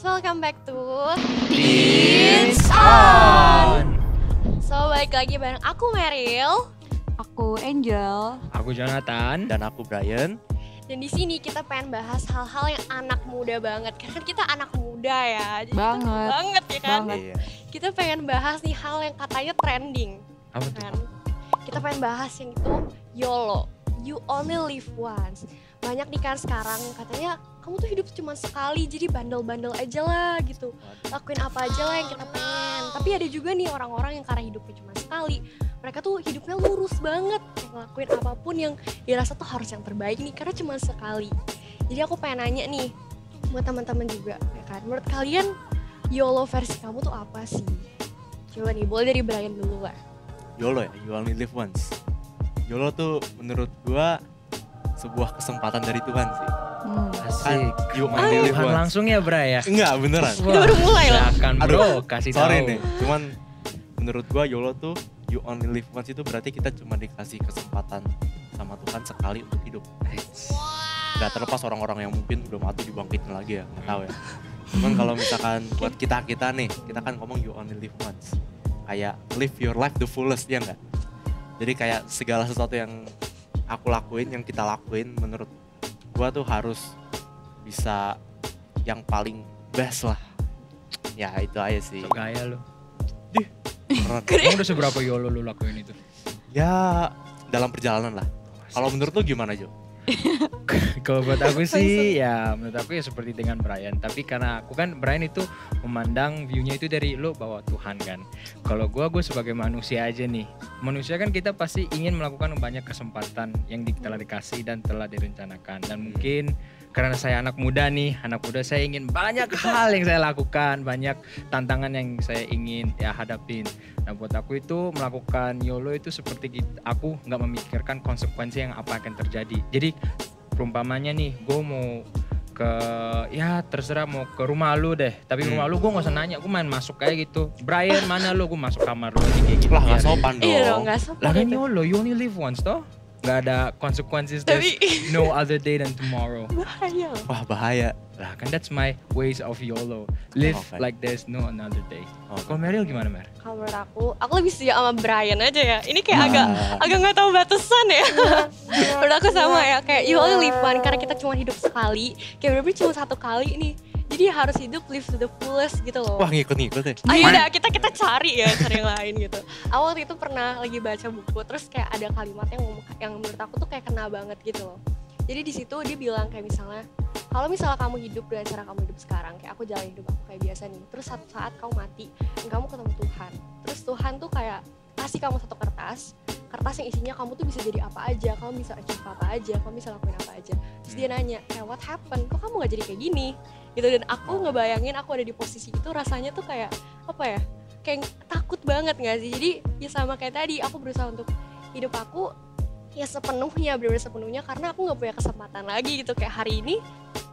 welcome back to It's On. So, balik lagi bareng aku Meryl. Aku Angel. Aku Jonathan. Dan aku Brian. Dan di sini kita pengen bahas hal-hal yang anak muda banget. Karena kan kita anak muda ya. Jadi Banget. ya kan. Banget. Iya. Kita pengen bahas nih hal yang katanya trending. Apa tuh? Kan? Kita pengen bahas yang itu YOLO. You only live once. Banyak nih kan sekarang katanya kamu tuh hidup cuma sekali, jadi bandel-bandel aja lah gitu. Lakuin apa aja lah yang kita pengen. Tapi ada juga nih orang-orang yang karena hidupnya cuma sekali, mereka tuh hidupnya lurus banget, kayak ngelakuin apapun yang dirasa tuh harus yang terbaik nih karena cuma sekali. Jadi aku pengen nanya nih buat teman-teman juga, ya kan? Menurut kalian YOLO versi kamu tuh apa sih? Coba nih, boleh dari Brian dulu lah. YOLO ya, you only live once. YOLO tuh menurut gua sebuah kesempatan dari Tuhan sih. Asik. You Main only live Tuhan once. langsung ya Bray ya? Enggak, beneran. Kita baru mulai loh. Silakan bro, kasih tahu. Sorry nih, cuman menurut gua YOLO tuh you only live once itu berarti kita cuma dikasih kesempatan sama Tuhan sekali untuk hidup. Gak terlepas orang-orang yang mungkin udah mati dibangkitin lagi ya, nggak tahu ya. Cuman kalau misalkan buat kita nih, kita kan ngomong you only live once. Kayak live your life the fullest, ya enggak? Jadi kayak segala sesuatu yang aku lakuin, yang kita lakuin menurut gua tuh harus bisa yang paling best lah. Ya itu aja sih. So gaya lu. Keren. Kamu udah seberapa YOLO lu lakuin itu? Ya dalam perjalanan lah. Kalau menurut lu gimana Jo? Kalau buat aku sih ya menurut aku ya seperti dengan Brian. Tapi karena aku kan Brian itu memandang view-nya itu dari lo bahwa Tuhan kan. Kalau gue sebagai manusia aja nih. Manusia kan kita pasti ingin melakukan banyak kesempatan yang telah dikasih dan telah direncanakan. Dan mungkin karena saya anak muda saya ingin banyak hal yang saya lakukan, banyak tantangan yang saya ingin ya hadapin. Nah buat aku itu melakukan YOLO itu seperti aku nggak memikirkan konsekuensi yang apa akan terjadi. Jadi perumpamannya nih, gue mau ke ya terserah mau ke rumah lu deh, tapi rumah lu gue nggak usah nanya, gue main masuk kayak gitu. Brian mana lu, gue masuk kamar lu aja kayak gitu. Lah nggak sopan dong. Iya dong, gak sopan Lah kan itu. YOLO, you only live once toh. Gak ada consequences, Tapi- there's no other day than tomorrow. Bahaya loh. Wah bahaya. Lah kan that's my ways of YOLO. Live Okay. like there's no another day. Oke. Kalau Meryl gimana Mer? Kalau menurut aku lebih setuju sama Brian aja ya. Ini kayak agak nggak tahu batasan ya. Menurut aku sama ya, kayak you only live one karena kita cuma hidup sekali. Kayak bener-bener cuma satu kali nih. Jadi harus hidup live to the fullest gitu loh. Wah ngikut-ngikut ya. Ayo udah kita cari yang lain gitu. Aku waktu itu pernah lagi baca buku, terus kayak ada kalimat yang menurut aku tuh kayak kena banget gitu loh. Jadi di situ dia bilang kayak misalnya, kalau misalnya kamu hidup dengan cara kamu hidup sekarang, kayak aku jalan hidup aku kayak biasa nih, terus satu saat kamu mati, dan kamu ketemu Tuhan, terus Tuhan tuh kayak kasih kamu satu kertas yang isinya kamu tuh bisa jadi apa aja, kamu bisa achieve apa aja, kamu bisa lakuin apa aja. Terus dia nanya, kayak what happened? Kok kamu gak jadi kayak gini? Gitu, dan aku ngebayangin aku ada di posisi itu rasanya tuh kayak apa ya? Kayak takut banget gak sih? Jadi ya sama kayak tadi, aku berusaha untuk hidup aku ya sepenuhnya, benar-benar sepenuhnya karena aku gak punya kesempatan lagi gitu. Kayak hari ini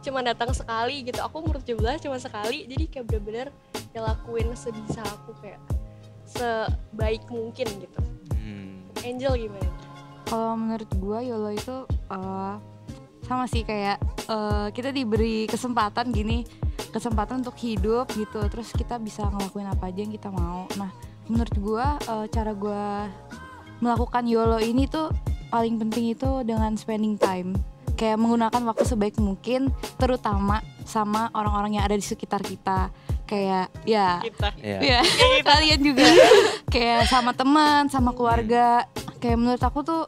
cuma datang sekali gitu, aku umur 17 cuma sekali, jadi kayak benar-benar ya lakuin sebisa aku, kayak sebaik mungkin gitu. Angel gimana? Kalau menurut gue YOLO itu sama sih kayak kita diberi kesempatan untuk hidup gitu, terus kita bisa ngelakuin apa aja yang kita mau. Nah menurut gue cara gue melakukan YOLO ini tuh paling penting itu dengan spending time, kayak menggunakan waktu sebaik mungkin, terutama sama orang-orang yang ada di sekitar kita, kayak ya Kita. Iya. ya kalian juga, kayak sama teman, sama keluarga. Kayak menurut aku tuh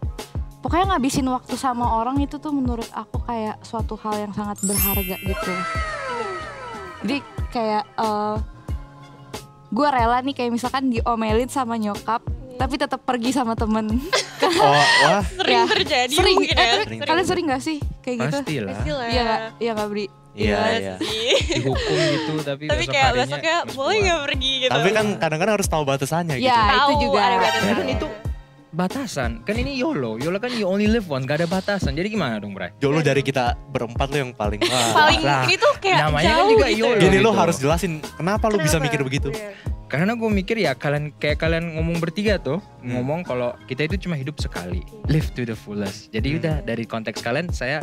pokoknya ngabisin waktu sama orang itu tuh menurut aku kayak suatu hal yang sangat berharga gitu. Jadi kayak gue rela nih kayak misalkan diomelin sama nyokap, tapi tetap pergi sama temen. Oh, wah. Sering terjadi Sering, mungkin ya. tapi kalian sering gak sih kayak gitu? Pastilah. Pastilah. Iya gak Bri? Iya, iya. sih. Dihukum gitu tapi Tapi besok kayak harinya besoknya harus boleh keluar. gak pergi gitu. Tapi kan kadang-kadang harus tahu batasannya gitu. Ya itu Tahu, juga. ada batasannya. Kan itu batasan. Kan ini YOLO kan you only live once, gak ada batasan. Jadi gimana dong Bray? Jo, lu dari kita berempat lu yang paling paling Lah, ini tuh kayak namanya kan jauh juga gitu. YOLO. Gini gitu. lu harus jelasin kenapa lu bisa Kenapa? mikir begitu. Bener. Karena gue mikir ya kalian ngomong bertiga tuh ngomong kalau kita itu cuma hidup sekali, live to the fullest. Jadi udah dari konteks kalian saya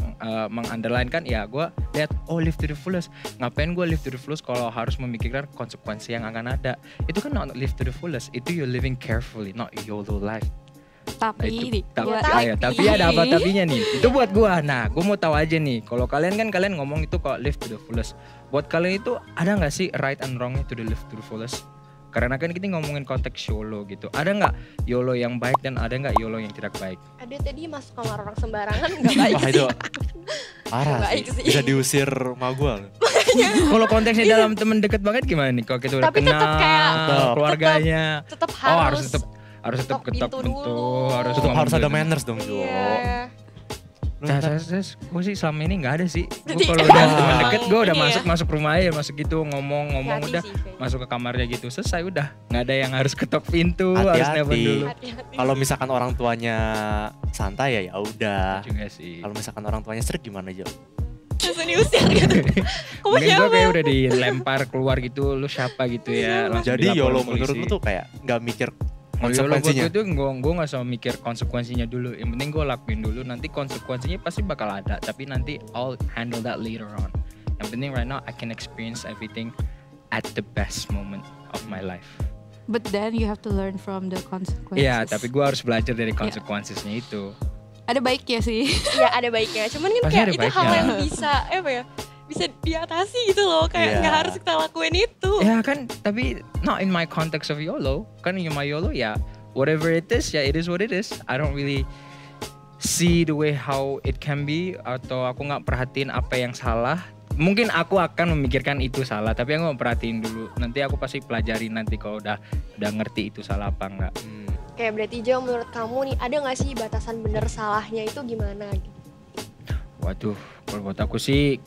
mengunderlinekan ya gue lihat live to the fullest. Ngapain gue live to the fullest kalau harus memikirkan konsekuensi yang akan ada? Itu kan not live to the fullest. Itu you're living carefully, not YOLO life. Tapi Tapi ada apa tapinya nih? Itu buat gua. Nah, gua mau tahu aja nih. Kalau kalian ngomong itu kalau live to the fullest. Buat kalian itu ada nggak sih right and wrongnya to the live to the fullest? Karena kan kita ngomongin konteks YOLO gitu. Ada nggak YOLO yang baik dan ada nggak YOLO yang tidak baik? Ada tadi masuk kamar orang sembarangan nggak baik Wah sih. itu parah Nggak baik sih. sih. Bisa diusir sama gue. Kalau konteksnya dalam temen deket banget gimana nih? Kalau kita udah Tapi kenal tetep kayak- keluarganya. Tetap harus tetap ketok pintu pintu, dulu. harus Tetap harus ada ngomong. manners dong Jo. Iya. Gue sih selama ini nggak ada sih. Gue Jadi kalau emang udah teman deket gue udah ini ya. masuk rumah aja, masuk gitu ngomong Hati-hati udah sih, kayaknya. masuk ke kamarnya gitu selesai udah nggak ada yang harus ketok pintu harus Hati-hati. nelpon dulu. Hati-hati. Kalau misalkan orang tuanya santai ya udah. Juga sih. Kalau misalkan orang tuanya strict gimana Jo? langsung diusir gitu. Kamu Mungkin gue siapa? kayak udah dilempar keluar gitu, lu siapa gitu ya. langsung Jadi dilaporin YOLO polisi. menurut lu tuh kayak nggak mikir Kalau YOLO buat konsekuensinya. gue tuh gue gak sama mikir konsekuensinya dulu. Yang penting gue lakuin dulu. Nanti konsekuensinya pasti bakal ada. Tapi nanti I'll handle that later on. Yang penting right now I can experience everything at the best moment of my life. but then you have to learn from the consequences. Iya, tapi gue harus belajar dari konsekuensinya itu. Ada baiknya sih. Ya ada baiknya. Cuman kan Pasti kayak ada itu hal baiknya. yang bisa bisa diatasi gitu loh. Kayak Iya. nggak harus kita lakuin itu. Ya kan, tapi not in my context of YOLO. Kan in my YOLO ya whatever it is, ya it is what it is. I don't really see the way how it can be, atau aku nggak perhatiin apa yang salah. Mungkin aku akan memikirkan itu salah, tapi aku nggak perhatiin dulu. Nanti aku pasti pelajari nanti kalau udah ngerti itu salah apa enggak. Kayak berarti Jo, menurut kamu nih ada nggak sih batasan bener salahnya itu gimana? Gitu? Waduh, kalau buat aku sih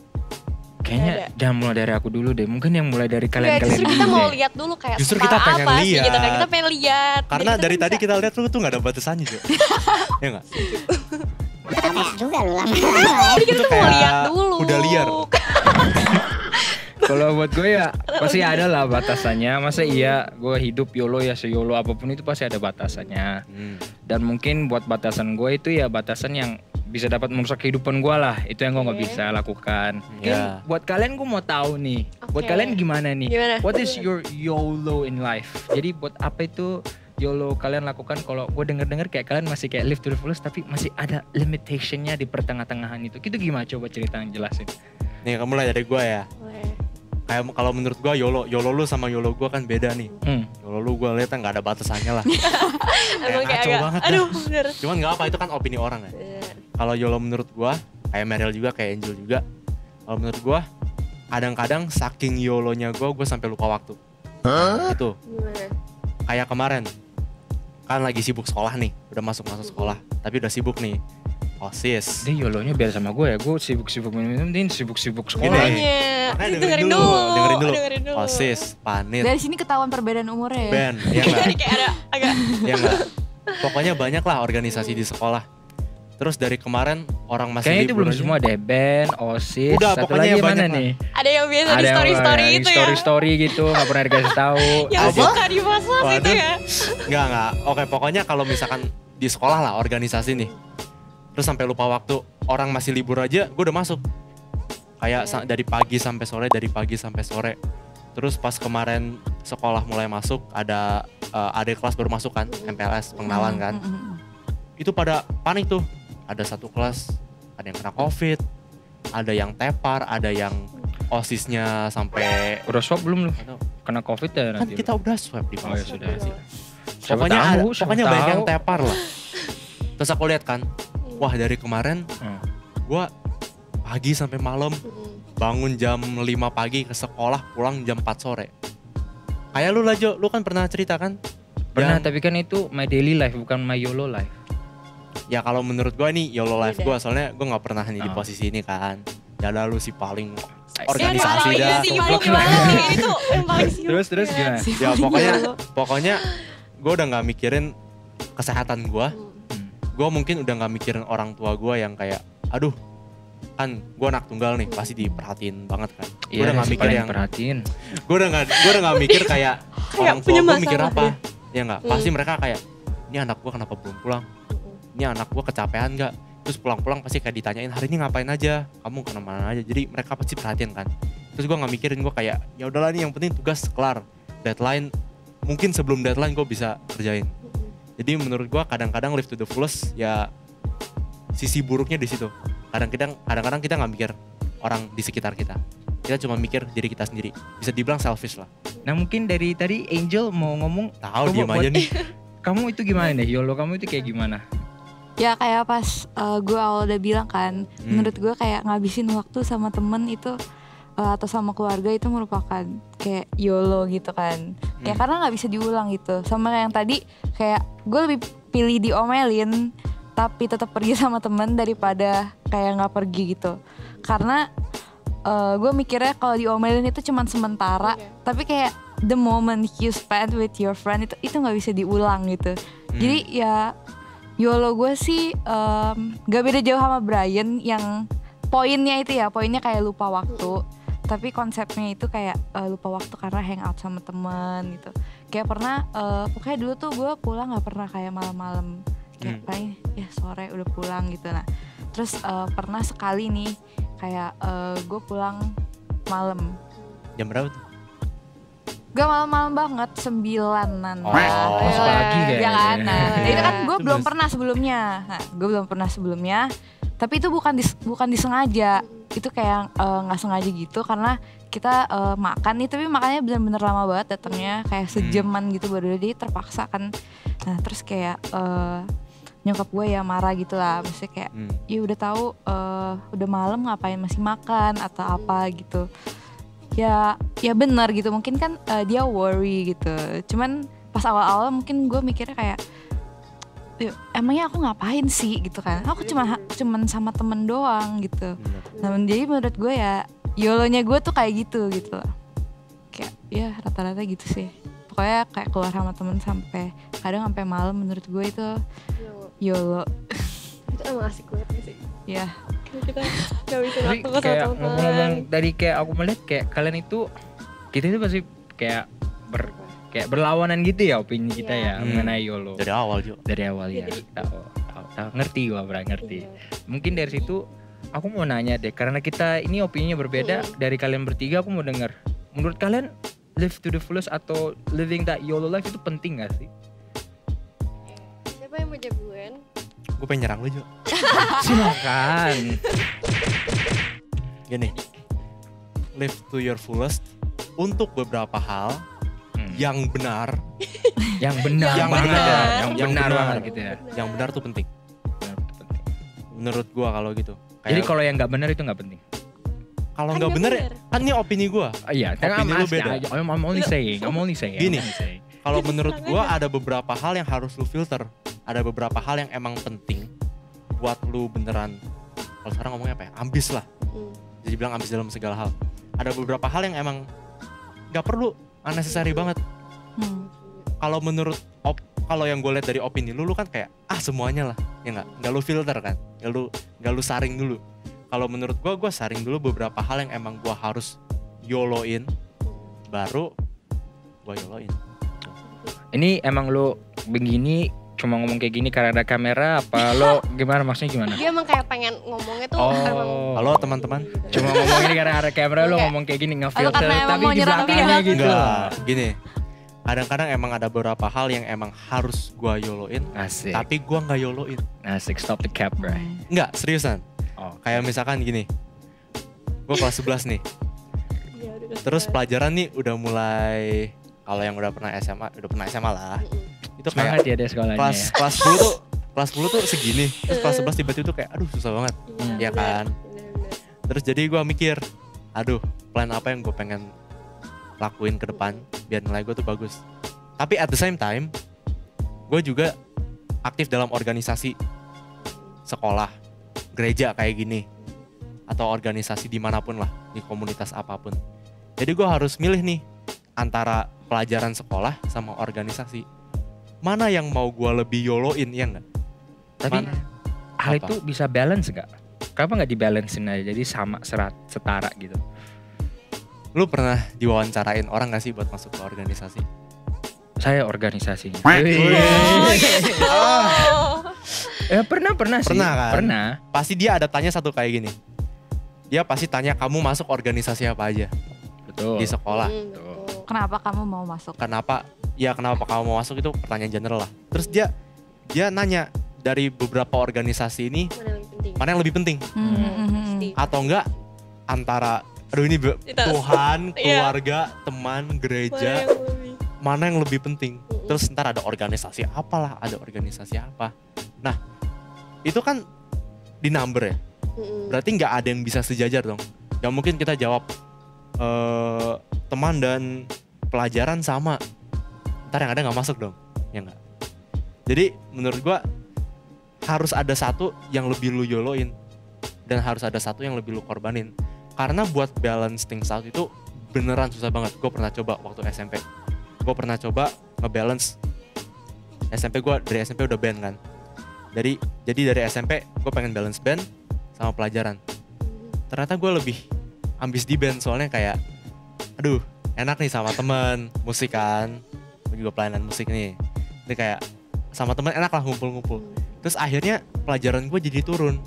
kayaknya Nggak jangan mulai dari aku dulu deh. Mungkin yang mulai dari Nggak, kalian-kalian justru dulu kita mau deh. lihat dulu kayak Justru setara kita pengen apa sih lihat. gitu kan. Kita pengen lihat. Karena Jadi dari kita tadi bisa- kita lihat lu tuh gak ada batasannya Jo. Ya gak? juga lu lama. Jadi kita Itu tuh mau kayak lihat dulu. udah liar. Kalau buat gue ya pasti ada lah batasannya. Masa iya gue hidup YOLO ya se-YOLO apapun itu pasti ada batasannya. Dan mungkin buat batasan gue itu ya batasan yang bisa dapat merusak kehidupan gue lah. Itu yang gue nggak Oke. bisa lakukan. Mungkin Ya. buat kalian gue mau tahu nih. Buat Oke. kalian gimana nih? Gimana? What is your YOLO in life? Jadi buat apa itu YOLO kalian lakukan? Kalau gue denger kayak kalian masih kayak live to the fullest tapi masih ada limitationnya di pertengah-tengahan itu. Itu gimana? Coba cerita yang jelasin. Nih kamu mulai dari gue ya. Boleh. Kayak kalau menurut gue YOLO lu sama YOLO gue kan beda nih. YOLO lu gue lihat gak ada batasannya lah. Emang kayak ngaco agak, banget dah. aduh bener. Cuman gak apa, itu kan opini orang ya. Bener. Kalau YOLO menurut gue, kayak Meryl juga, kayak Angel juga. Kalau menurut gue, kadang-kadang saking YOLO-nya gue sampai lupa waktu. Itu Gimana? kayak kemarin kan lagi sibuk sekolah nih, udah masuk sekolah, tapi udah sibuk nih OSIS. Dia YOLO-nya biar sama gue ya. Gue sibuk-sibuk minum, dia sibuk-sibuk sekolah. Gini. Makanya. Makanya dengerin dengerin dulu. dulu. OSIS, PANIT, Dari sini ketahuan perbedaan umurnya ya. band, ya enggak? Jadi kayak ada agak Ya enggak? Pokoknya banyak lah organisasi di sekolah. Terus dari kemarin orang masih Kayaknya itu libur belum aja. semua deh, band, OSIS, Udah, satu pokoknya lagi banyak mana lah. nih? ada yang biasa di Ada yang story-story yang itu ya. story-story gitu, gak pernah dikasih tahu. Yang Apa? suka di mas-mas itu Waduh. ya. Enggak. Oke, pokoknya kalau misalkan di sekolah lah organisasi nih. Terus sampai lupa waktu, orang masih libur aja, gue udah masuk. Kayak dari pagi sampai sore, dari pagi sampai sore. Terus pas kemarin sekolah mulai masuk, ada adik kelas baru masuk kan, MPLS, pengenalan kan. Itu pada panik tuh. Ada satu kelas, ada yang kena COVID, ada yang tepar, ada yang OSISnya sampai Udah swab belum lu? Kena COVID ya kan nanti? kita udah swab di Oh ya kelas. sudah. Siapa Pokoknya tahu, siapa pokoknya banyak yang tahu. tepar lah. Terus aku lihat kan, wah dari kemarin gua pagi sampai malam bangun jam 5 pagi ke sekolah, pulang jam 4 sore. Kayak lu lah Jo, lu kan pernah cerita kan? Pernah, Yang- tapi kan itu my daily life bukan my YOLO life. Ya kalau menurut gua nih YOLO life Beda. gua, soalnya gua nggak pernah nih di Oh. posisi ini kan. Ya lu sih paling Ya, organisasi yang dah. paling sibuk gimana nih itu yang paling sibuk. Terus ya. gimana? Ya pokoknya gue udah nggak mikirin kesehatan gue. Gue mungkin udah nggak mikirin orang tua gue yang kayak, aduh, kan gue anak tunggal nih, pasti diperhatiin banget kan. Gue udah nggak mikir yang, perhatiin. gue udah nggak mikir kayak Kayak orang tua punya gue mikir masalah apa. deh. Ya enggak, pasti mereka kayak, ini anak gue kenapa belum pulang? Ini anak gue kecapean nggak? Terus pulang-pulang pasti kayak ditanyain, hari ini ngapain aja? Kamu kemana aja? Jadi mereka pasti perhatian kan. Terus gue nggak mikirin, gue kayak, ya udahlah nih yang penting tugas kelar. Deadline, mungkin sebelum deadline gue bisa kerjain. Jadi menurut gue kadang-kadang live to the fullest ya sisi buruknya di situ. Kadang-kadang kita nggak mikir orang di sekitar kita. Kita cuma mikir diri kita sendiri. Bisa dibilang selfish lah. Nah mungkin dari tadi Angel mau ngomong, Tahu Coba diem aja buat- nih. kamu itu gimana deh, YOLO kamu itu kayak gimana? Ya kayak pas gue awal udah bilang kan, menurut gue kayak ngabisin waktu sama temen itu atau sama keluarga itu merupakan kayak YOLO gitu kan. Kayak karena nggak bisa diulang gitu. Sama yang tadi kayak gue lebih pilih diomelin tapi tetap pergi sama temen daripada kayak nggak pergi gitu. Karena gue mikirnya kalau diomelin itu cuman sementara, tapi kayak the moment you spend with your friend itu nggak bisa diulang gitu. Jadi ya YOLO gue sih gak beda jauh sama Brian yang poinnya itu ya, poinnya kayak lupa waktu. Tapi konsepnya itu kayak lupa waktu karena hangout sama temen gitu. Kayak pernah, pokoknya dulu tuh gue pulang gak pernah kayak malam-malam. Kayak paling ya sore udah pulang gitu. Nah terus pernah sekali nih kayak gue pulang malam. Jam berapa tuh? Gak malam-malam banget, 9-an. Oh, pas pagi kayaknya. Ya kan? Nah, itu kan gue Itu belum biasa. pernah sebelumnya. Nah, gue belum pernah sebelumnya. Tapi itu bukan disengaja. Itu kayak nggak sengaja gitu karena kita makan nih, tapi makannya bener-bener lama banget datangnya, kayak sejaman gitu baru jadi terpaksa kan. Nah, terus kayak nyokap gue ya marah gitu lah, maksudnya kayak ya udah tahu udah malam ngapain masih makan atau apa gitu. Ya benar gitu, mungkin kan dia worry gitu. Cuman pas awal-awal mungkin gue mikirnya kayak emangnya aku ngapain sih gitu kan, aku cuman sama temen doang gitu. Nah jadi menurut gue ya YOLO-nya gue tuh kayak gitu kayak ya rata-rata gitu sih. Pokoknya kayak keluar sama temen kadang sampai malam, menurut gue itu YOLO. Itu emang asik banget sih. Ya Kita ngabisin Tapi waktu sama kayak teman. ngomong-ngomong dari kayak aku melihat kayak kalian itu, kita itu pasti kayak berlawanan gitu ya opini kita ya mengenai YOLO. Dari awal juga. Dari awal ya. Tahu. Ngerti gua, Bra, ngerti. Mungkin dari situ aku mau nanya deh, karena kita ini opininya berbeda dari kalian bertiga, aku mau dengar. Menurut kalian live to the fullest atau living that YOLO life itu penting gak sih? Siapa yang mau jagoan? Gue pengen nyerang lu juga. Silakan. Gini, live to your fullest untuk beberapa hal yang benar, Yang benar Yang banget benar. ya. Yang Yang benar benar. banget gitu ya. yang benar tuh penting. Benar, itu penting. Menurut gua kalau gitu. Jadi Kayak kalau yang nggak benar itu nggak penting. kalau Kan nggak nggak benar, benar. kan ini opini gua. Iya, Opini lu beda. I'm only saying. Gini. Kalau menurut gua ada beberapa hal yang harus lu filter. Ada beberapa hal yang emang penting buat lu beneran. Kalau sekarang ngomongnya apa ya? Ambis lah. Jadi bilang ambis dalam segala hal. Ada beberapa hal yang emang nggak perlu, unnecessary banget. Kalau menurut kalau yang gue lihat dari opini lu kan kayak semuanya lah, ya nggak lu filter kan, nggak lu saring dulu. Kalau menurut gue saring dulu beberapa hal yang emang gue harus YOLOin, baru gue YOLOin. Ini emang lo begini cuma ngomong kayak gini karena ada kamera apa lo gimana, maksudnya gimana? Dia emang kayak pengen ngomongnya tuh Oh. emang Halo teman-teman. Cuma ngomong ini karena ada kamera lo Kayak- ngomong kayak gini Atau nge-filter karena emang tapi mau di nyerang belakangnya dia. gitu. Enggak, gini. Kadang-kadang emang ada beberapa hal yang emang harus gue YOLOin, Asik. tapi gue nggak YOLOin. Asik, stop the cap, bro. Enggak, seriusan. Oh. Kayak misalkan gini, gue kelas 11 nih. Iya, udah Terus kelas. pelajaran nih udah mulai, kalau yang udah pernah SMA lah. Itu Semangat kayak ya deh sekolahnya kelas ya. kelas 10 tuh segini. Terus kelas 11 tiba-tiba tuh kayak aduh susah banget. Iya, Ya kan? bener. Terus jadi gue mikir, aduh plan apa yang gue pengen lakuin ke depan biar nilai gue tuh bagus. Tapi at the same time, gue juga aktif dalam organisasi sekolah, gereja kayak gini, atau organisasi dimanapun lah, di komunitas apapun. Jadi gue harus milih nih antara pelajaran sekolah sama organisasi. Mana yang mau gue lebih YOLOin, ya nggak? Tapi Mana? hal Apa? itu bisa balance gak? Kenapa gak dibalancein aja jadi sama setara gitu? Lu pernah diwawancarain orang gak sih buat masuk ke organisasi? Saya organisasinya. Oh, gitu. Ya pernah sih. Pernah kan? Pernah. Pasti dia ada tanya satu kayak gini. Dia pasti tanya kamu masuk organisasi apa aja Betul. di sekolah. Betul. Kenapa kamu mau masuk? Kenapa kamu mau masuk itu pertanyaan general lah. Terus dia nanya dari beberapa organisasi ini Mana yang lebih penting? mana yang lebih penting Pasti. atau enggak antara aduh ini Tuhan, Iya. keluarga, teman, Mana gereja, yang lebih? mana yang lebih penting. Terus ntar ada organisasi apalah, ada organisasi apa. Nah, itu kan di number ya. Berarti nggak ada yang bisa sejajar dong. Gak mungkin kita jawab teman dan pelajaran sama. Ntar yang ada nggak masuk dong, ya nggak. Jadi menurut gua harus ada satu yang lebih lu yoloin dan harus ada satu yang lebih lu korbanin. Karena buat balance things out itu beneran susah banget. Gue pernah coba waktu SMP. Gue pernah coba ngebalance SMP gue, dari SMP udah band kan. Jadi dari SMP gue pengen balance band sama pelajaran. Ternyata gue lebih ambis di band soalnya kayak aduh enak nih sama temen musik kan. Gue juga pelayanan musik nih. Jadi kayak sama temen enak lah ngumpul-ngumpul. Terus akhirnya pelajaran gue jadi turun.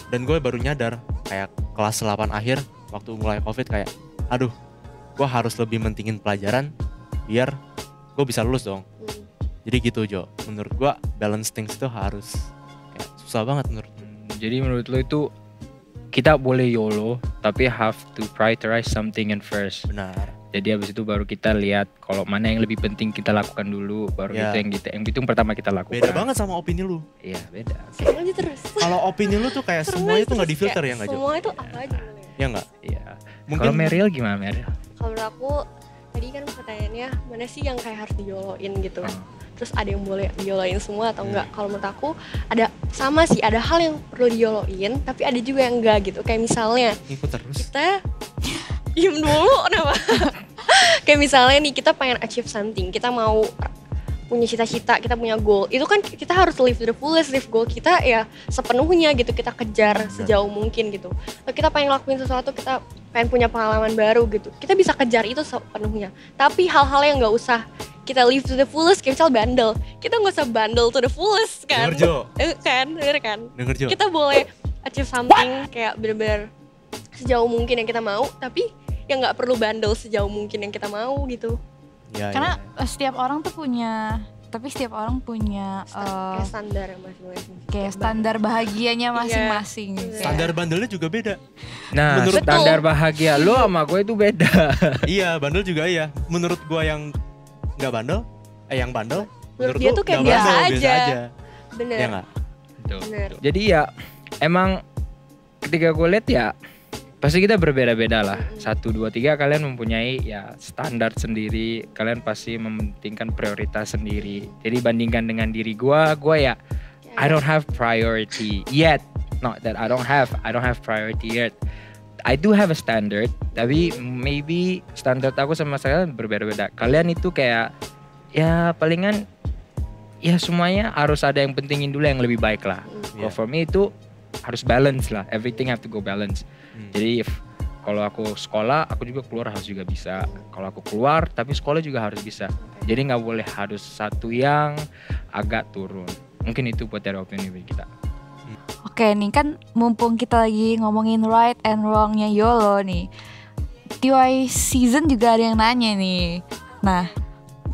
Dan gue baru nyadar kayak kelas 8 akhir waktu mulai COVID kayak aduh gue harus lebih mentingin pelajaran biar gue bisa lulus dong. Jadi gitu Jo, menurut gue balance things itu harus kayak susah banget menurut gue. Jadi menurut lo itu kita boleh YOLO tapi have to prioritize something in first. Benar. Jadi habis itu baru kita lihat kalau mana yang lebih penting kita lakukan dulu, baru Ya. itu yang itu yang pertama kita lakukan. Beda banget sama opini lu. Iya beda. Serem aja terus. Kalau opini lu tuh kayak Serem semuanya aja tuh nggak terus, difilter kayak ya nggak Jo? Semua itu apa aja boleh. Ya nggak? Iya. Mungkin Kalau Meryl gimana Meryl? Kalau menurut aku tadi kan pertanyaannya mana sih yang kayak harus diyoloin gitu. Terus ada yang boleh diyoloin semua atau enggak? Kalau menurut aku ada sama sih, ada hal yang perlu diyoloin tapi ada juga yang enggak gitu. Kayak misalnya ngikut terus. kita diem dulu kenapa? Kayak misalnya nih kita pengen achieve something, kita mau punya cita-cita, kita punya goal. Itu kan kita harus live to the fullest, live goal kita ya sepenuhnya gitu, kita kejar sejauh mungkin gitu. Kalau kita pengen ngelakuin sesuatu, kita pengen punya pengalaman baru gitu, kita bisa kejar itu sepenuhnya. Tapi hal-hal yang nggak usah kita live to the fullest, kayak misal bandel, kita nggak usah bandel to the fullest kan? Denger Jo, Denger kan? denger Jo. Kita boleh achieve something kayak bener-bener sejauh mungkin yang kita mau, tapi yang nggak perlu bandel sejauh mungkin yang kita mau gitu. Ya, Karena ya. setiap orang tuh punya, tapi setiap orang punya Kayak standar masing-masing. kayak standar bahagianya masing-masing. Iya. Kayak- Standar bandelnya juga beda. Nah, Menurut- standar bahagia lo sama gue itu beda. Iya, bandel juga iya. Menurut gua yang nggak bandel, yang bandel, Menurut dia lu tuh kayak nggak biasa bandel, aja. Bener. Ya nggak? Bener. Jadi ya emang ketika gue lihat ya pasti kita berbeda-beda lah. 1, 2, 3 kalian mempunyai ya standar sendiri. Kalian pasti mementingkan prioritas sendiri. Jadi bandingkan dengan diri gue ya I don't have priority yet. Not that I don't have priority yet. I do have a standard, tapi maybe standar aku sama kalian berbeda-beda. Kalian itu kayak ya palingan ya semuanya harus ada yang pentingin dulu yang lebih baik lah. Iya. For me itu harus balance lah. Everything have to go balance. Jadi kalau aku sekolah, aku juga keluar harus juga bisa. Kalau aku keluar, tapi sekolah juga harus bisa. Jadi nggak boleh harus satu yang agak turun. Mungkin itu buat dari opini kita. Oke nih kan mumpung kita lagi ngomongin right and wrongnya YOLO nih, TY season juga ada yang nanya nih. Nah,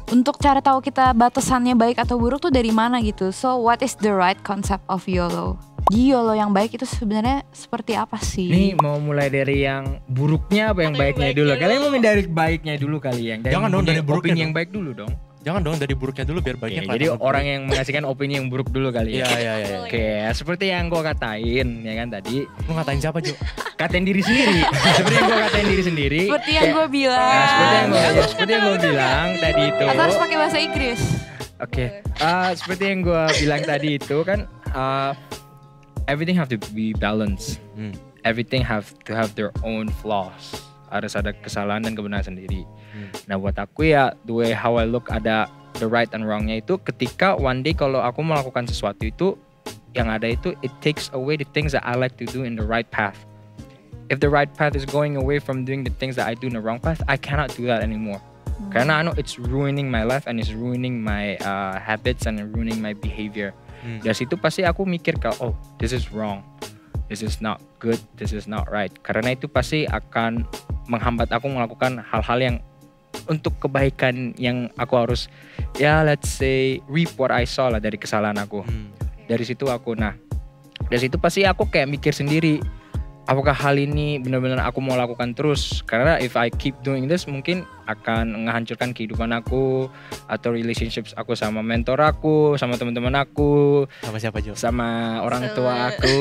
untuk cara tahu kita batasannya baik atau buruk tuh dari mana gitu. So what is the right concept of YOLO? Jadi YOLO yang baik itu sebenarnya seperti apa sih? Ini mau mulai dari yang buruknya apa yang Atau yang baiknya baiknya dulu? Kalian dulu. mau dari baiknya dulu kali yang Jangan dong, dari buruknya opini dong. yang baik dulu dong. Jangan dong dari buruknya dulu biar baiknya Oke, jadi orang yang mengasihkan opini yang buruk dulu kali Iya, ya. iya, iya. Oke, seperti yang gue katain ya kan tadi, Lu ngatain siapa Jo? katain diri sendiri. Seperti yang gue katain diri sendiri. Seperti yang gue bilang. Nah, seperti yang gue bilang tadi itu. Atau harus pakai bahasa Inggris? Oke, seperti yang gue bilang tadi itu kan, everything have to be balanced. Everything have to have their own flaws. Harus ada kesalahan dan kebenaran sendiri. Nah buat aku ya, the way how I look ada the right and wrongnya itu ketika one day kalau aku melakukan sesuatu itu, yang ada itu it takes away the things that I like to do in the right path. If the right path is going away from doing the things that I do in the wrong path, I cannot do that anymore. Karena I know it's ruining my life and it's ruining my habits and ruining my behavior. Dari situ pasti aku mikir kalau oh this is wrong, this is not good, this is not right. Karena itu pasti akan menghambat aku melakukan hal-hal yang untuk kebaikan yang aku harus ya let's say reap what I saw lah dari kesalahan aku. Dari situ dari situ pasti aku kayak mikir sendiri, apakah hal ini benar-benar aku mau lakukan terus? Karena if I keep doing this mungkin akan menghancurkan kehidupan aku atau relationships aku sama mentor aku, sama teman-teman aku, Sama siapa Jo? sama orang tua aku,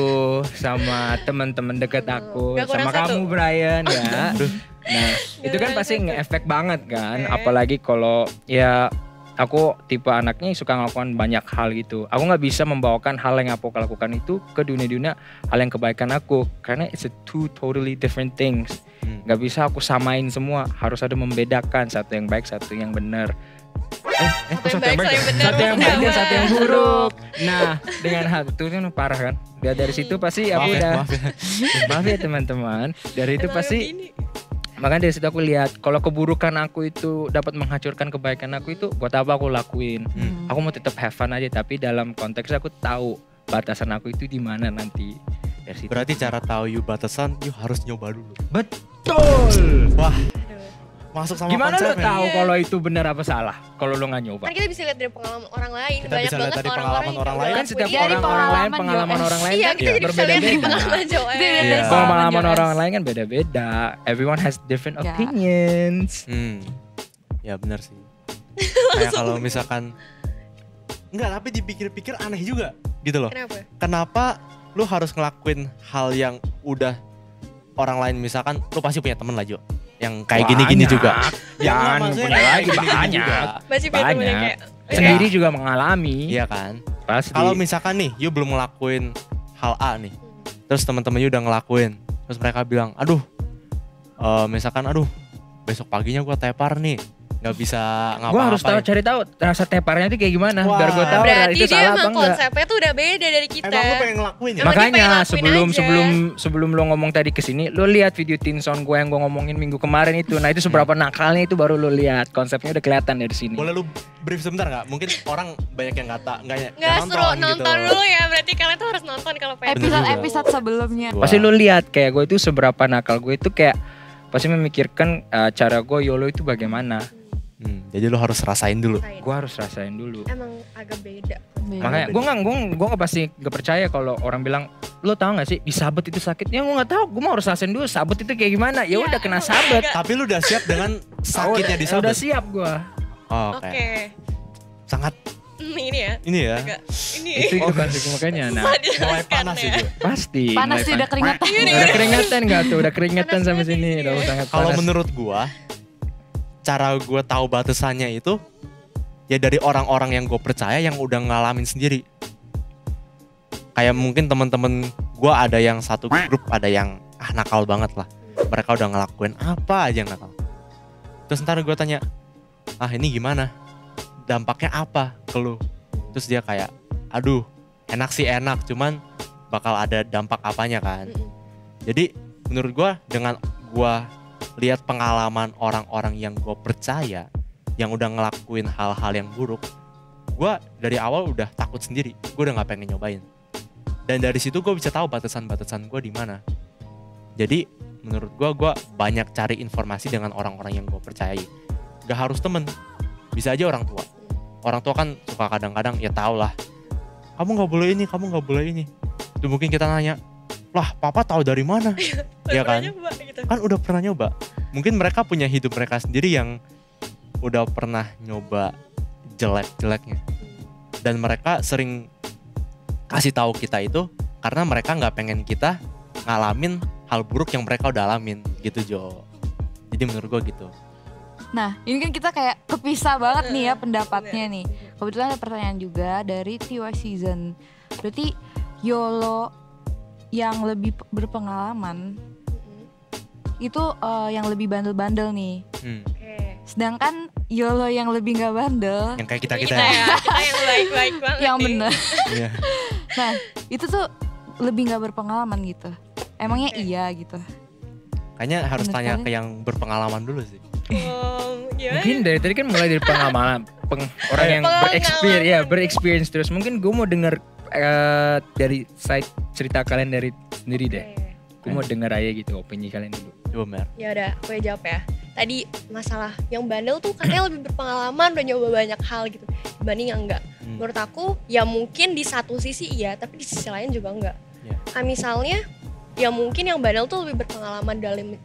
sama teman-teman dekat aku, Gak kurang sama satu. kamu Brian ya. Nah, itu kan kurang pasti satu. nge-efek banget kan, Oke. apalagi kalau ya aku tipe anaknya yang suka melakukan banyak hal gitu. Aku nggak bisa membawakan hal yang aku lakukan itu ke dunia-dunia hal yang kebaikan aku, karena it's a two totally different things. Nggak bisa aku samain semua, harus ada membedakan satu yang baik, satu yang benar. Satu yang baik, satu yang benar, Satu yang baik dan maksudnya satu yang apa? buruk. Nah, dengan hal itu kan parah kan. Dari situ pasti aku udah maaf ya teman-teman. Dari itu Emang pasti begini. makanya dari situ aku lihat kalau keburukan aku itu dapat menghancurkan kebaikan aku itu buat apa aku lakuin. Aku mau tetap have fun aja, tapi dalam konteks aku tahu batasan aku itu di mana nanti. Dari situ. Berarti cara tahu you batasan, you harus nyoba dulu. Betul. Wah, Aduh. masuk sama Gimana lo konsepnya. tahu Iya. kalau itu benar apa salah? Kalau lo nggak nyoba. Kan kita bisa lihat dari pengalaman orang lain. Kita Banyak bisa lihat banget dari orang-orang pengalaman yang orang udah lain. Kan setiap lakuin. Dari pengalaman pengalaman orang lain Iya, kan kita jadi bisa lihat dari berbeda-beda. pengalaman Joel. Iya. Iya. Pengalaman Joes. orang lain kan beda-beda. Everyone has different Ya. opinions. Ya benar sih. Kayak kalau misalkan enggak, tapi dipikir-pikir aneh juga gitu loh. Kenapa? Kenapa lu harus ngelakuin hal yang udah orang lain, misalkan lu pasti punya temen lah Jo yang kayak gini-gini Banyak. juga. Jangan maksudnya punya kayak lagi gini-gini banyak. juga. Masih punya temen yang Banyak. kayak Sendiri juga mengalami. Iya kan? Pasti. Kalau misalkan nih you belum ngelakuin hal A nih, terus teman-teman you udah ngelakuin, terus mereka bilang, aduh, misalkan aduh besok paginya gua tepar nih, nggak bisa ngapa-ngapain. Gue harus cari tahu rasa teparnya itu kayak gimana Wah. biar gue tahu berarti itu dia salah apa emang enggak. konsepnya tuh udah beda dari kita. Emang lu pengen ngelakuin ya? Emang dia pengen Makanya lakuin sebelum lo ngomong tadi kesini, lo lihat video teen song gue yang gue ngomongin minggu kemarin itu. Nah itu seberapa nakalnya itu baru lo lihat, konsepnya udah kelihatan dari sini. Boleh lu brief sebentar nggak? Mungkin orang banyak yang nggak Nggak seru nonton gitu. dulu ya. Berarti kalian tuh harus nonton kalau pengen. Bener juga. Episode sebelumnya. Pasti lo lihat kayak gue itu seberapa nakal gue itu, kayak pasti memikirkan cara gue YOLO itu bagaimana. Jadi lu harus rasain dulu. Gue harus rasain dulu. Emang agak beda. Makanya gue nggak pasti nggak percaya kalau orang bilang, lo tau gak sih di sabet itu sakit? Ya gue nggak tahu, gue mau harus rasain dulu sabet itu kayak gimana. Ya udah kena emang sabet. agak- Tapi lu udah siap dengan sakitnya di Udah sabet. siap gue. Oh, Oke. Oke. Sangat Ini ya. ini ya. Agak. Ini. Itu pasti makanya. Nah Mulai panas ya, Jo. pasti. Panas mulai sih, udah keringetan. Udah keringatan nggak tuh? Udah keringatan Panas sampai banget sini. sih. Udah sangat Kalau panas. menurut gua, cara gua tahu batasannya itu ya dari orang-orang yang gue percaya yang udah ngalamin sendiri. Kayak mungkin teman-teman gua ada yang satu grup, ada yang nakal banget lah. Mereka udah ngelakuin apa aja yang nakal. Terus ntar gue tanya, ini gimana? Dampaknya apa ke lu? Terus dia kayak, aduh enak sih enak, cuman bakal ada dampak apanya kan. Jadi menurut gue dengan gue lihat pengalaman orang-orang yang gue percaya yang udah ngelakuin hal-hal yang buruk, gue dari awal udah takut sendiri, gue udah nggak pengen nyobain. Dan dari situ gue bisa tahu batasan-batasan gue di mana. Jadi menurut gue banyak cari informasi dengan orang-orang yang gue percayai. Gak harus temen, bisa aja orang tua. Orang tua kan suka kadang-kadang ya tau lah, kamu nggak boleh ini, kamu nggak boleh ini. Itu mungkin kita nanya, lah papa tahu dari mana? Ya kan? Nyoba, gitu. Kan udah pernah nyoba. Mungkin mereka punya hidup mereka sendiri yang udah pernah nyoba jelek-jeleknya. Dan mereka sering kasih tahu kita itu karena mereka nggak pengen kita ngalamin hal buruk yang mereka udah alamin gitu Jo. Jadi menurut gue gitu. Nah, ini kan kita kayak kepisah banget nih ya pendapatnya nih. Kebetulan ada pertanyaan juga dari TY Season. Berarti YOLO yang lebih berpengalaman itu yang lebih bandel-bandel nih. Oke. Sedangkan YOLO yang lebih nggak bandel, Yang kayak Kita kita-kita ya, kita yang baik-baik banget yang nih. bener. Iya. Nah, itu tuh lebih nggak berpengalaman gitu. Emangnya Oke. iya gitu. Kayaknya harus Menurut tanya kalian? ke yang berpengalaman dulu sih. Gimana? Mungkin dari tadi kan mulai dari pengalaman orang yang Pengalaman. berexperience terus. Mungkin gue mau dengar dari side cerita kalian dari sendiri deh. Gue mau denger aja gitu opini kalian dulu. Coba Mer. Ya udah, aku jawab ya. Tadi masalah yang bandel tuh katanya lebih berpengalaman, udah nyoba banyak hal gitu dibanding yang enggak. Menurut aku ya mungkin di satu sisi iya, tapi di sisi lain juga enggak. Iya. Kayak misalnya ya mungkin yang bandel tuh lebih berpengalaman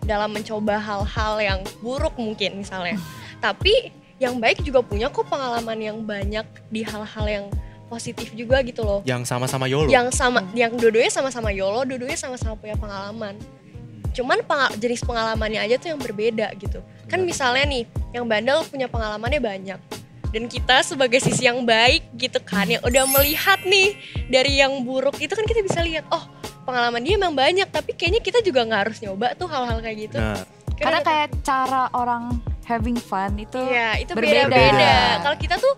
dalam mencoba hal-hal yang buruk mungkin misalnya. Tapi yang baik juga punya kok pengalaman yang banyak di hal-hal yang positif juga gitu loh. Yang sama-sama YOLO. Yang dua-duanya sama-sama YOLO, dua-duanya sama-sama punya pengalaman. Cuman jenis pengalamannya aja tuh yang berbeda gitu. Kan misalnya nih, yang bandel punya pengalamannya banyak. Dan kita sebagai sisi yang baik gitu kan, yang udah melihat nih dari yang buruk itu kan kita bisa lihat, oh pengalaman dia emang banyak, tapi kayaknya kita juga nggak harus nyoba tuh hal-hal kayak gitu. Nah, Karena kayak cara orang having fun itu Iya, itu berbeda. beda-beda. Kalau kita tuh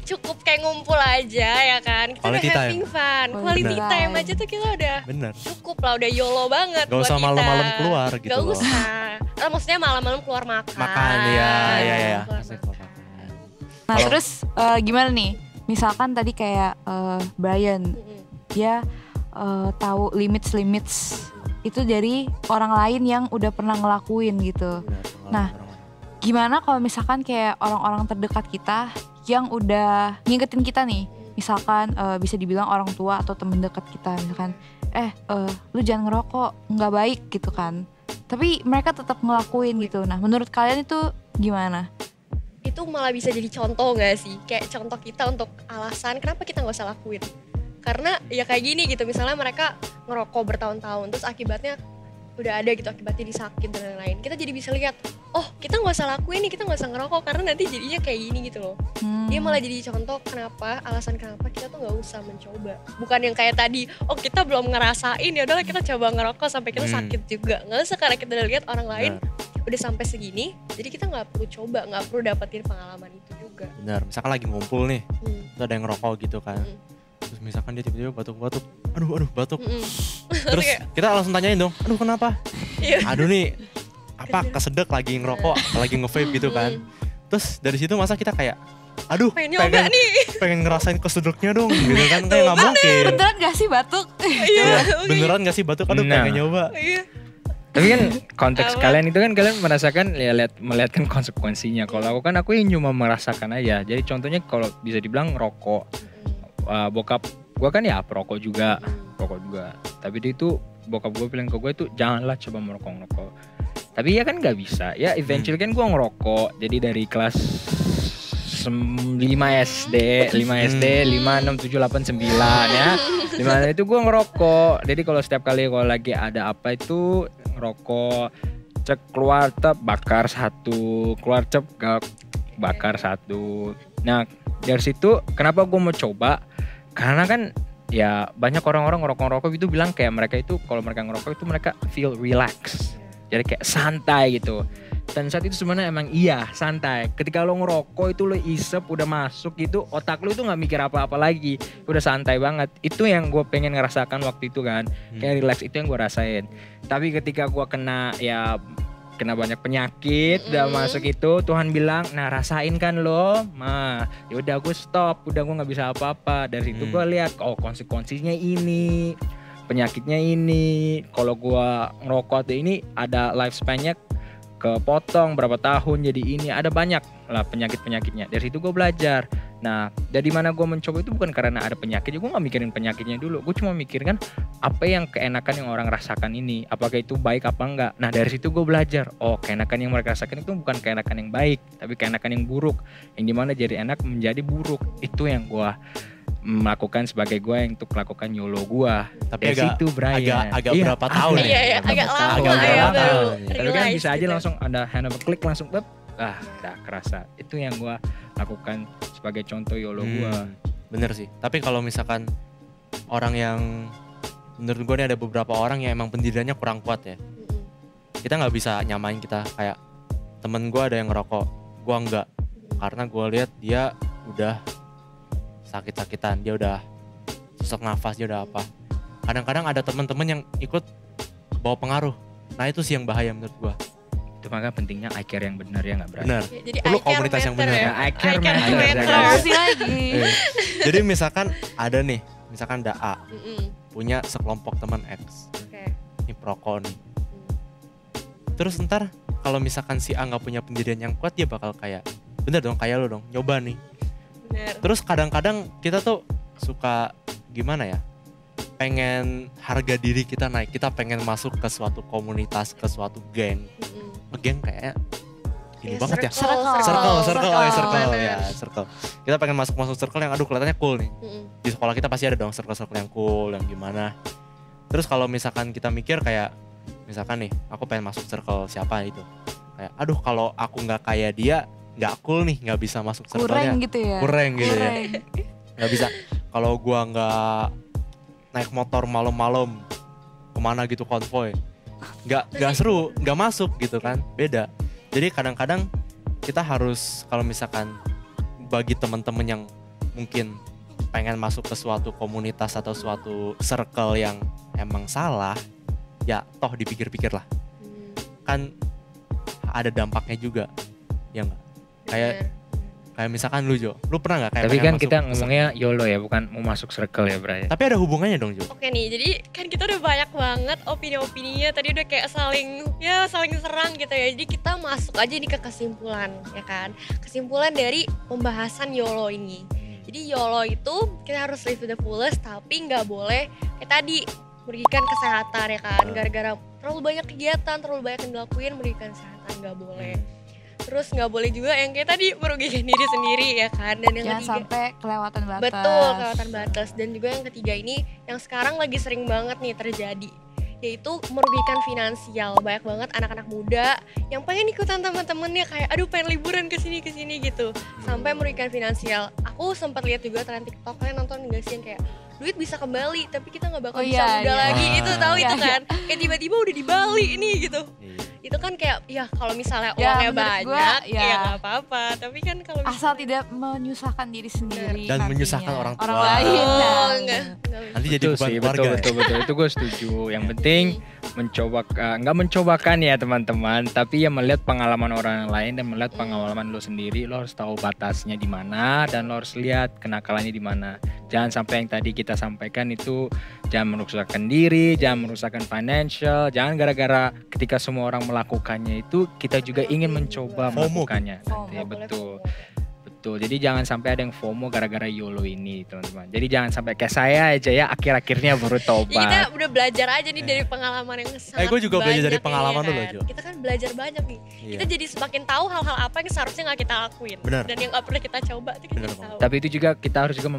cukup kayak ngumpul aja ya kan. Kita Quality udah time. having fun. Quality Quality time aja tuh kita udah bener. cukup lah, udah YOLO banget Gak buat usah kita. malam-malam keluar gitu Gak loh. usah. Maksudnya malam-malam keluar makan. Makan ya. Keluar Asik makan. makan. Nah Kalau- terus gimana nih? Misalkan tadi kayak Brian, Mm-mm. dia tahu limits itu dari orang lain yang udah pernah ngelakuin gitu. Bener, Nah, pengalaman. Gimana kalau misalkan kayak orang-orang terdekat kita yang udah ngingetin kita nih, misalkan bisa dibilang orang tua atau temen dekat kita, misalkan lu jangan ngerokok, nggak baik gitu kan, tapi mereka tetap ngelakuin gitu. Nah menurut kalian itu gimana? Itu malah bisa jadi contoh gak sih? Kayak contoh kita untuk alasan kenapa kita gak usah lakuin. Karena ya kayak gini gitu, misalnya mereka ngerokok bertahun-tahun, terus akibatnya udah ada gitu, akibatnya disakit dan lain-lain. Kita jadi bisa lihat, oh kita gak usah lakuin nih, kita gak usah ngerokok karena nanti jadinya kayak gini gitu loh. Dia malah jadi contoh kenapa, alasan kenapa kita tuh gak usah mencoba. Bukan yang kayak tadi, oh kita belum ngerasain, ya udahlah kita coba ngerokok sampai kita sakit juga. Gak usah, karena kita udah lihat orang lain udah sampai segini, jadi kita nggak perlu coba, nggak perlu dapetin pengalaman itu juga. Bener, misalkan lagi ngumpul nih, terus ada yang ngerokok gitu kan. Mm. Terus misalkan dia tiba-tiba batuk-batuk, aduh batuk. Mm-mm. Terus Kayak, kita langsung tanyain dong, aduh kenapa? Iya. Aduh nih, apa kesedek lagi ngerokok, lagi nge-vape gitu kan. Terus dari situ masa kita kayak, aduh pengen nyoba nih. pengen ngerasain kesedeknya dong gitu kan, kayak nggak mungkin. Beneran gak sih batuk? Iya. Beneran gak sih batuk, aduh Nah. pengen nyoba. Iya. Tapi kan konteks Apa? kalian itu kan kalian merasakan ya melihat kan konsekuensinya. Kalau aku yang cuma merasakan aja. Jadi contohnya kalau bisa dibilang rokok, bokap gua kan ya perokok juga, rokok juga. Tapi dia itu bokap gue bilang ke gue itu janganlah coba merokok. Tapi ya kan nggak bisa. Ya eventually kan gua ngerokok. Jadi dari kelas 5 SD, 5 SD, 5, 6, 7, 8, 9 ya. 5 itu gue ngerokok. Jadi kalau setiap kali kalau lagi ada apa itu ngerokok, cek keluar tep bakar satu, keluar cep bakar satu. Nah dari situ kenapa gue mau coba? Karena kan ya banyak orang-orang ngerokok itu bilang kayak mereka itu kalau mereka ngerokok itu mereka feel relax. Jadi kayak santai gitu. Dan saat itu sebenarnya emang iya santai. Ketika lo ngerokok itu lo isep udah masuk gitu, otak lo itu nggak mikir apa-apa lagi, udah santai banget. Itu yang gue pengen ngerasakan waktu itu kan, kayak relax itu yang gue rasain. Tapi ketika gue kena banyak penyakit, udah masuk itu Tuhan bilang, nah rasain kan lo, mah yaudah gue stop, udah gue nggak bisa apa-apa. Dari situ gue lihat, oh konsekuensinya ini, penyakitnya ini. Kalau gue ngerokok tuh ini ada lifespan-nya kepotong berapa tahun jadi ini, ada banyak lah penyakit-penyakitnya. Dari situ gue belajar. Nah dari mana gue mencoba itu bukan karena ada penyakit, gue gak mikirin penyakitnya dulu. Gue cuma mikirkan apa yang keenakan yang orang rasakan ini, apakah itu baik apa enggak. Nah dari situ gue belajar, oh keenakan yang mereka rasakan itu bukan keenakan yang baik, tapi keenakan yang buruk, yang dimana jadi enak menjadi buruk. Itu yang gue melakukan sebagai gue yang untuk melakukan YOLO gue. Tapi Dari situ Brian. agak berapa tahun ya? Iya, agak lama Agak ya berapa baru tahun. Tapi kan realize bisa aja gitu. langsung ada hand of a click langsung udah kerasa. Itu yang gue lakukan sebagai contoh YOLO gue. Bener sih. Tapi kalau misalkan orang yang menurut gue nih ada beberapa orang yang emang pendiriannya kurang kuat ya. Kita nggak bisa nyamain kita kayak temen gue ada yang ngerokok, gue enggak. Karena gue lihat dia udah sakit-sakitan, dia udah sesak nafas, dia udah apa. Kadang-kadang ada teman-teman yang ikut bawa pengaruh. Nah itu sih yang bahaya menurut gua. Itu maka pentingnya I care yang benar ya nggak berarti. Benar. Ya, jadi Perlu I care komunitas yang matter benar. ya. I care matter. matter. Promosi lagi. Jadi misalkan ada nih, misalkan ada A Mm-mm. punya sekelompok teman X, Oke. ini perokok nih. Terus ntar kalau misalkan si A nggak punya pendirian yang kuat, dia bakal kayak, bener dong kayak lo dong, nyoba nih. Bener. Terus kadang-kadang kita tuh suka gimana ya, pengen harga diri kita naik, kita pengen masuk ke suatu komunitas, ke suatu geng. Mm-mm. Geng kayak ini Ya, banget ya. circle. Circle. Kita pengen masuk circle yang aduh kelihatannya cool nih. Mm-mm. Di sekolah kita pasti ada dong circle yang cool, yang gimana. Terus kalau misalkan kita mikir kayak, misalkan nih, aku pengen masuk circle siapa itu. Kayak, aduh kalau aku nggak kayak dia, nggak cool nih, nggak bisa masuk circle-nya. Kurang gitu ya. Kurang gitu ya. Kurang. Nggak bisa. Kalau gua nggak naik motor malam-malam kemana gitu konvoy, nggak seru, nggak masuk gitu kan, beda. Jadi kadang-kadang kita harus, kalau misalkan bagi teman-teman yang mungkin pengen masuk ke suatu komunitas atau suatu circle yang emang salah, ya toh dipikir-pikir lah, Hmm, kan ada dampaknya juga, ya nggak? Kayak bener. kayak misalkan lu Jo, lu pernah nggak kayak Tapi pengen kan masuk kita ke ngomongnya YOLO ya, bukan mau masuk circle ya, Bray. tapi ada hubungannya dong Jo. Oke nih, jadi kan kita udah banyak banget opini-opininya. Tadi udah kayak saling serang gitu ya. Jadi kita masuk aja nih ke kesimpulan, ya kan? Kesimpulan dari pembahasan YOLO ini. Jadi YOLO itu kita harus live to the fullest, tapi nggak boleh kayak tadi merugikan kesehatan ya kan? Gara-gara terlalu banyak kegiatan, terlalu banyak yang dilakuin merugikan kesehatan, nggak boleh. Terus nggak boleh juga yang kayak tadi merugikan diri sendiri ya kan? Dan yang Jangan ketiga, sampai kelewatan batas. betul, kelewatan batas. Dan juga yang ketiga ini yang sekarang lagi sering banget nih terjadi, yaitu merugikan finansial. Banyak banget anak-anak muda yang pengen ikutan teman-temannya kayak aduh pengen liburan ke sini gitu, sampai merugikan finansial. Aku sempat lihat juga tren TikTok, kalian nonton nggak sih yang kayak duit bisa kembali tapi kita nggak bakal Oh, bisa iya, muda iya. lagi, itu tahu Iya, itu kan? Kayak tiba-tiba udah di Bali ini gitu. Iya. Itu kan kayak ya kalau misalnya Ya, uangnya menurut gua, banyak ya ya. nggak apa-apa, tapi kan kalau Asal tidak menyusahkan diri sendiri Dan nantinya. menyusahkan orang tua. lain. oh, Nah, enggak. Nanti jadi Betul beban sih, keluarga. betul. Itu gue setuju. Yang penting nggak mencobakan ya teman-teman, tapi ya melihat pengalaman orang lain dan melihat pengalaman lo sendiri. Lo harus tahu batasnya di mana dan lo harus lihat kenakalannya di mana. Jangan sampai yang tadi kita sampaikan itu, jangan merusakkan diri, jangan merusakkan financial, jangan gara-gara ketika semua orang melakukannya itu kita juga ingin mencoba FOMO. melakukannya. FOMO. Ya, Nggak boleh betul. FOMO. Betul, jadi jangan sampai ada yang FOMO gara-gara YOLO ini teman-teman. Jadi jangan sampai kayak saya aja ya akhir-akhirnya baru Ya, kita tobat. udah belajar aja nih dari pengalaman yang sangat gue juga belajar dari banyak pengalaman nih, lu ya loh, kan? Jo. Kita kan belajar banyak nih. Iya. Kita jadi semakin tahu hal-hal apa yang seharusnya nggak kita lakuin. Benar. Dan yang nggak pernah kita coba itu kita Benar jadi banget. tahu. Tapi itu juga kita harus juga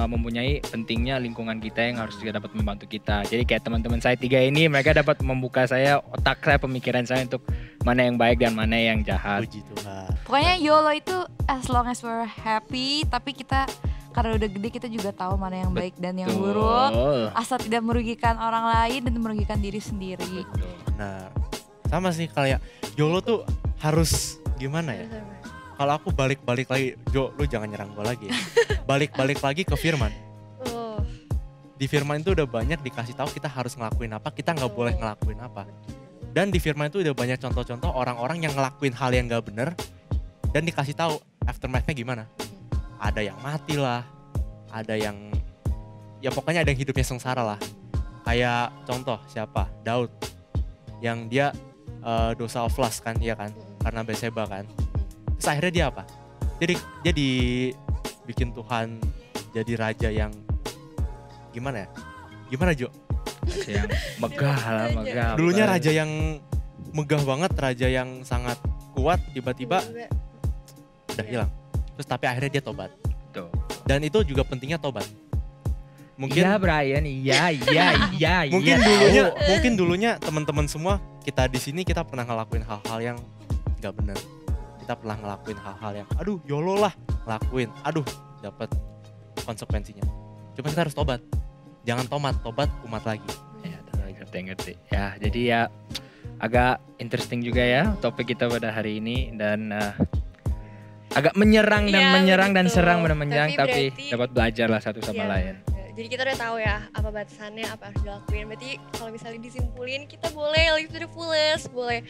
mempunyai pentingnya lingkungan kita yang harus juga dapat membantu kita. Jadi kayak teman-teman saya tiga ini, mereka dapat membuka saya, otak saya, pemikiran saya untuk mana yang baik dan mana yang jahat. Puji Tuhan. Pokoknya YOLO itu as long as we're happy, tapi kita karena udah gede kita juga tahu mana yang baik dan yang buruk. Betul. Asal tidak merugikan orang lain dan merugikan diri sendiri. Betul. Nah, sama sih kayak YOLO tuh harus gimana ya? Kalau aku balik-balik lagi, Jo, lu jangan nyerang gue lagi ya. Balik-balik lagi ke Firman. Oh, Di Firman itu udah banyak dikasih tahu kita harus ngelakuin apa, kita nggak boleh ngelakuin apa. Dan di Firman itu udah banyak contoh-contoh orang-orang yang ngelakuin hal yang nggak bener dan dikasih tahu aftermath-nya gimana. Ada yang mati lah, ada yang ya pokoknya ada yang hidupnya sengsara lah. Kayak contoh siapa? Daud yang dia dosa of lust kan, iya kan? Karena Batseba kan. Terus akhirnya dia apa? Dia dibikin Tuhan jadi raja yang gimana ya? Gimana Jo? Yang megah lah, megah. Dulunya raja yang megah banget, raja yang sangat kuat, tiba-tiba udah hilang. Terus tapi akhirnya dia tobat. Betul. Dan itu juga pentingnya tobat. Mungkin Iya Brian, iya. mungkin dulunya teman-teman semua kita di sini kita pernah ngelakuin hal-hal yang nggak benar. Kita pernah ngelakuin hal-hal yang aduh YOLO lah ngelakuin, aduh dapat konsekuensinya. Cuma kita harus tobat. Jangan tobat umat lagi. Ya, ngerti. Ya, jadi ya agak interesting juga ya topik kita pada hari ini dan agak menyerang dan Iya, menyerang dan betul. serang dan menyerang Tapi tapi berarti- dapat belajar lah satu sama Iya. lain. Jadi kita udah tahu ya apa batasannya, apa yang harus dilakuin. Berarti kalau misalnya disimpulin, kita boleh live to the fullest, boleh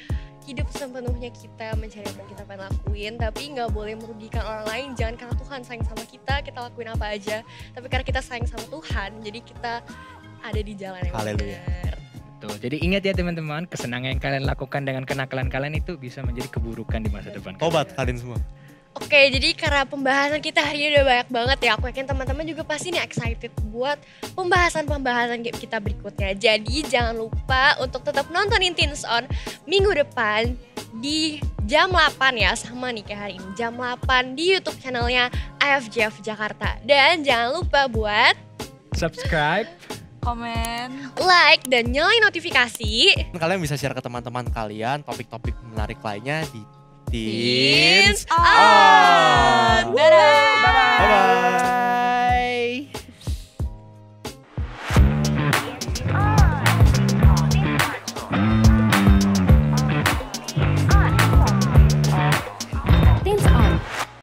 hidup sepenuhnya kita mencari apa yang kita pengen lakuin, tapi nggak boleh merugikan orang lain. Jangan karena Tuhan sayang sama kita lakuin apa aja, tapi karena kita sayang sama Tuhan, jadi kita ada di jalan yang Haleluya. benar. Tuh, jadi ingat ya teman-teman, kesenangan yang kalian lakukan dengan kenakalan kalian itu bisa menjadi keburukan di masa depan. Tobat kalian semua. Oke, jadi karena pembahasan kita hari ini udah banyak banget ya, aku yakin teman-teman juga pasti nih excited buat pembahasan-pembahasan kita berikutnya. Jadi jangan lupa untuk tetap nontonin Teens On minggu depan di jam 8 ya, sama nih kayak hari ini, jam 8 di YouTube channelnya IFJF Jakarta. Dan jangan lupa buat Subscribe. Komen. like dan nyalain notifikasi. Kalian bisa share ke teman-teman kalian topik-topik menarik lainnya di Teens On.